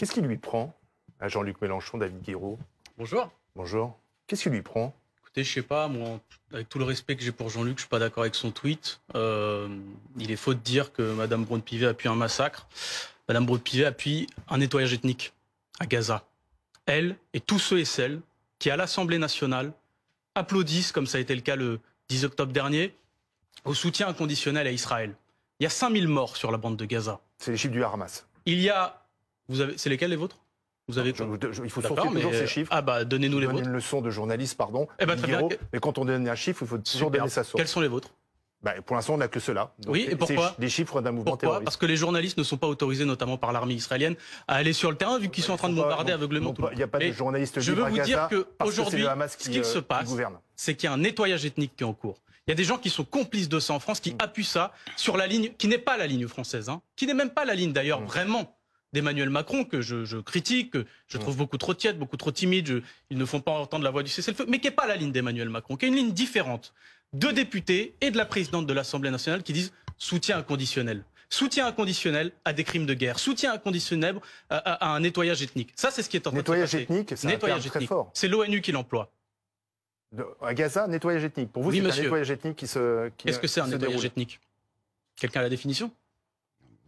Qu'est-ce qui lui prend à Jean-Luc Mélenchon, David Guiraud? Bonjour. Bonjour. Qu'est-ce qui lui prend? Écoutez, je sais pas, moi, avec tout le respect que j'ai pour Jean-Luc, je suis pas d'accord avec son tweet. Il est faux de dire que Madame Braun-Pivet appuie un massacre. Madame Braun-Pivet appuie un nettoyage ethnique à Gaza. Elle et tous ceux et celles qui, à l'Assemblée nationale, applaudissent, comme ça a été le cas le 10 octobre dernier, au soutien inconditionnel à Israël. Il y a 5000 morts sur la bande de Gaza. C'est les chiffres du Hamas. Il y a... C'est lesquels les vôtres? Vous avez quoi? Il faut sortir toujours ces chiffres. Ah bah, donnez-nous les vôtres. Une leçon de journaliste, pardon. Eh ben, très bien. Mais quand on donne un chiffre, il faut toujours donner sa source. Quels sont les vôtres? Bah, pour l'instant, on n'a que cela. Donc, oui, et pourquoi? Des chiffres d'un mouvement Pourquoi? terroriste. Parce que les journalistes ne sont pas autorisés, notamment par l'armée israélienne, à aller sur le terrain, vu qu'ils sont en train de bombarder aveuglément tout le monde. Il n'y a pas de journalistes libres à Gaza. Je veux vous dire qu'aujourd'hui, ce qu'il se passe, c'est qu'il y a un nettoyage ethnique qui est en cours. Il y a des gens qui sont complices de ça en France, qui appuient ça sur la ligne, qui n'est pas la ligne française, hein, qui n'est même pas la ligne d'ailleurs vraiment d'Emmanuel Macron, que je critique, que je trouve beaucoup trop tiède, beaucoup trop timide, ils ne font pas entendre la voix du cessez-le-feu, mais qui n'est pas la ligne d'Emmanuel Macron, qui est une ligne différente. Deux députés et de la présidente de l'Assemblée nationale qui disent soutien inconditionnel. Soutien inconditionnel à des crimes de guerre, soutien inconditionnel à un nettoyage ethnique. Ça, c'est ce qui est en train de se passer. Nettoyage ethnique, c'est un terme très fort. C'est l'ONU qui l'emploie. À Gaza, nettoyage ethnique. Pour vous, oui, c'est un nettoyage ethnique qui se Est-ce que c'est un nettoyage ethnique? Quelqu'un a la définition?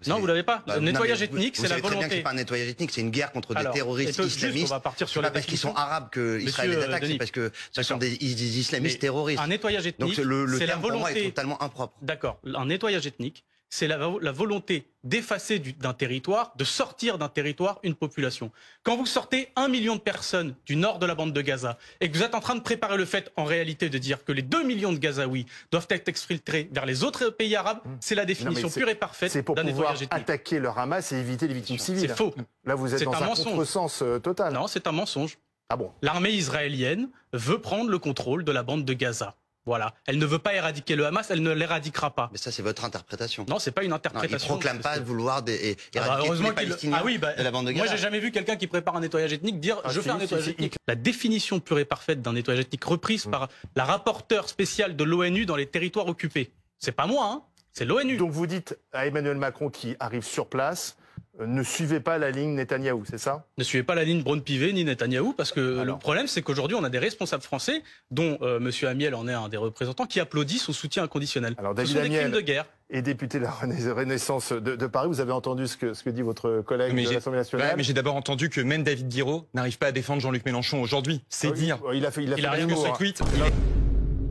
Non, vous l'avez pas. Bah, le nettoyage ethnique, c'est la volonté. Vous savez très bien que c'est pas un nettoyage ethnique, c'est une guerre contre des terroristes islamistes. On va partir sur pas parce qu'ils sont arabes que Israël les attaque, c'est parce que ce sont des islamistes terroristes. Un nettoyage ethnique, donc le c'est la terme pour moi volonté. est totalement impropre. D'accord. Un nettoyage ethnique, c'est la volonté d'effacer d'un territoire, de sortir d'un territoire une population. Quand vous sortez 1 million de personnes du nord de la bande de Gaza et que vous êtes en train de préparer le fait, en réalité, de dire que les 2 millions de Gazaouis doivent être exfiltrés vers les autres pays arabes, c'est la définition pure et parfaite d'un nettoyage ethnique. C'est pour pouvoir attaquer le Hamas et éviter les victimes civiles. C'est faux. Là, vous êtes dans un contresens total. Non, c'est un mensonge. Ah bon? L'armée israélienne veut prendre le contrôle de la bande de Gaza. Voilà. Elle ne veut pas éradiquer le Hamas, elle ne l'éradiquera pas. Mais ça, c'est votre interprétation. Non, c'est pas une interprétation. Il ne proclame pas vouloir éradiquer tous les Palestiniens de la bande de Gaza. Moi, j'ai jamais vu quelqu'un qui prépare un nettoyage ethnique dire je fais un nettoyage ethnique. La définition pure et parfaite d'un nettoyage ethnique reprise par la rapporteure spéciale de l'ONU dans les territoires occupés. C'est pas moi, hein, c'est l'ONU. Donc vous dites à Emmanuel Macron qui arrive sur place, ne suivez pas la ligne Netanyahou, c'est ça? Ne suivez pas la ligne Braun-Pivet ni Netanyahou, parce que le problème, c'est qu'aujourd'hui, on a des responsables français, dont M. Amiel en est un des représentants, qui applaudissent au soutien inconditionnel. Alors, David Ce sont des crimes Amiel de guerre. Et député de la Renaissance de Paris, vous avez entendu ce que dit votre collègue de l'Assemblée nationale? Ouais, mais j'ai d'abord entendu que même David Guiraud n'arrive pas à défendre Jean-Luc Mélenchon aujourd'hui. C'est dire. Il a fait rien que ce tweet.